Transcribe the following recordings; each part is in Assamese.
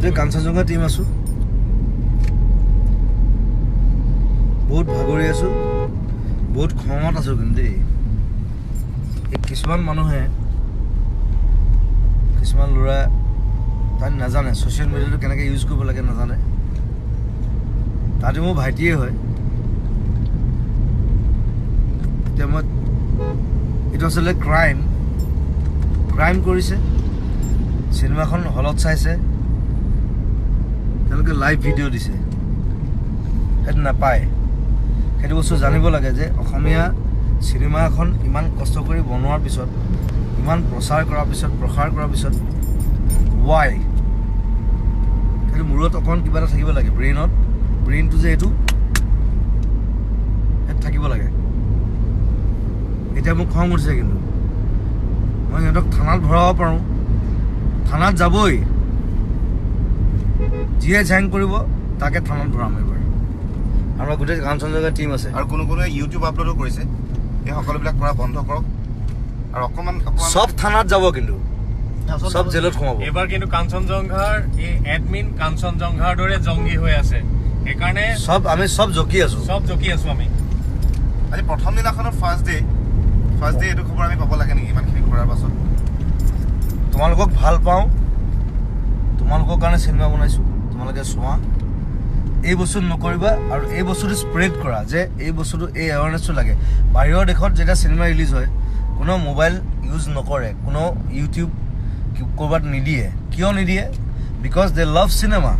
গোটেই কাঞ্চনজংঘা টিম আছোঁ বহুত ভাগৰি আছোঁ বহুত খঙত আছোঁ কিন্তু দেই কিছুমান মানুহে কিছুমান ল'ৰা তাত নাজানে ছ'চিয়েল মিডিয়াটো কেনেকৈ ইউজ কৰিব লাগে নাজানে তাতে মোৰ ভাইটিয়ে হয় এতিয়া মই এইটো আচলতে ক্ৰাইম কৰিছে চিনেমাখন হলত চাইছে তেওঁলোকে লাইভ ভিডিঅ' দিছে সেইটো নাপায় সেইটো বস্তু জানিব লাগে যে অসমীয়া চিনেমা এখন ইমান কষ্ট কৰি বনোৱাৰ পিছত ইমান প্ৰচাৰ কৰাৰ পিছত ৱাই সেইটো মূৰত অকণ কিবা এটা থাকিব লাগে ব্ৰেইনটো যে এইটো থাকিব লাগে এতিয়া মোক খং উঠিছে কিন্তু মই সিহঁতক থানাত ভৰাব পাৰোঁ থানাত যাবই যিয়ে জেং কৰিব তাকে থানাত ভৰাম এইবাৰ আমাৰ গোটেই কাঞ্চনজংঘা টিম আছে আৰু কোনো ইউটিউব আপলোডো কৰিছে এই সকলোবিলাক কৰা বন্ধ কৰক আৰু অকণমান সব থানাত যাব কিন্তু সব জেলত সোমাব এবাৰ কিন্তু কাঞ্চনজংঘাৰ এই এডমিন কাঞ্চনজংঘাৰ দৰে জংগী হৈ আছে সেইকাৰণে আমি সব জকি আছো আমি আজি প্ৰথম দিনাখনৰ ফাৰ্ষ্ট ডে এইটো খবৰ আমি পাব লাগে নেকি ইমানখিনি কৰাৰ পাছত তোমালোকক ভাল পাওঁ তোমালোকৰ কাৰণে চিনেমা বনাইছোঁ তোমালোকে চোৱা এই বস্তু নকৰিবা আৰু এই বস্তুটো স্প্ৰেড কৰা যে এই বস্তুটো এই এৱাৰনেছটো লাগে বাহিৰৰ দেশত যেতিয়া চিনেমা ৰিলিজ হয় কোনো মোবাইল ইউজ নকৰে কোনো ইউটিউব ক'ৰবাত নিদিয়ে কিয় নিদিয়ে বিকজ দে লাভ চিনেমা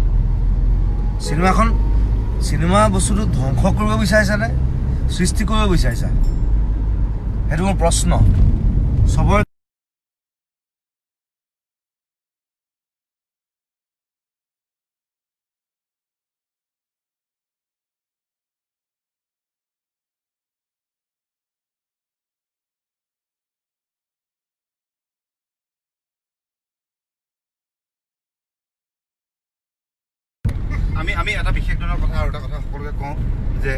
বস্তুটো ধ্বংস কৰিব বিচাৰিছানে সৃষ্টি কৰিব বিচাৰিছা সেইটো মোৰ প্ৰশ্ন চবৰে আমি এটা বিশেষ ধৰণৰ কথা আৰু এটা কথা সকলোকে কওঁ যে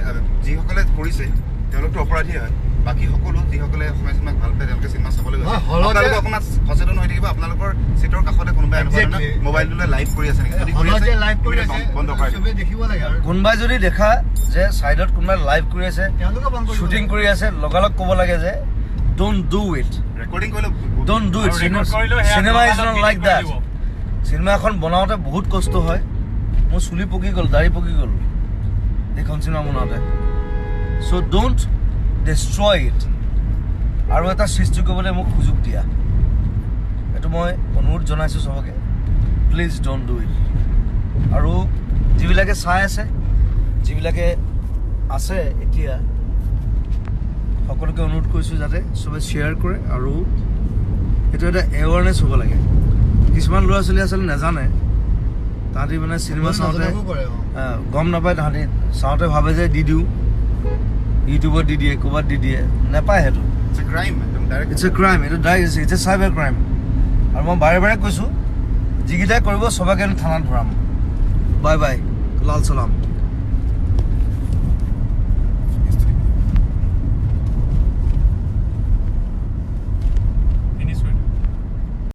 যিসকলে কৰিছে তেওঁলোকতো অপৰাধী হয় বাকী সকলো যিসকলে অসমীয়া চিনেমাক ভাল পায় তেওঁলোকে চিনেমা চাবলৈ গৈছে আপোনালোকে অকণমান সচেতন হৈ থাকিব আপোনালোকৰ চিটৰ কাষতে কোনোবাই এনেকুৱা মোবাইলটোলৈ লাইভ কৰি আছে নেকি কোনোবাই যদি দেখা যে ছাইডত কোনোবাই লাইভ কৰি আছে শ্বুটিং কৰি আছে লগালগ ক'ব লাগে যে ডোন্ট ডু ইট ৰেকৰ্ডিং কৰিলে cinema is not like that cinema এখন বনাওঁতে বহুত কষ্ট হয় মোৰ চুলি পকি গ'ল দাড়ি পকি গ'ল এইখন চিনেমা বনাওঁতে চ' ডোণ্ট ডেষ্ট্ৰয় ইট আৰু এটা সৃষ্টি কৰিবলৈ মোক সুযোগ দিয়া এইটো মই অনুৰোধ জনাইছোঁ চবকে প্লিজ ডোণ্ট ডু ইট আৰু যিবিলাকে চাই আছে যিবিলাকে আছে এতিয়া সকলোকে অনুৰোধ কৰিছোঁ যাতে চবে শ্বেয়াৰ কৰে আৰু এইটো এটা এৱাৰনেছ হ'ব লাগে কিছুমান ল'ৰা ছোৱালী আচলতে নাজানে তাহাঁতি মানে চিনেমা চাওঁতে গম নাপায় তাহাঁতি চাওঁতে ভাবে যে দি দিওঁ ইউটিউবত দি দিয়ে ক'ৰবাত দি দিয়ে নাপায় সেইটো ইটছ এ ক্ৰাইম এইটো ইটছ এ চাইবাৰ ক্ৰাইম আৰু মই বাৰে বাৰে কৈছোঁ যিকেইটাই কৰিব চবকে থানাত ভৰাম বাই লাল চালাম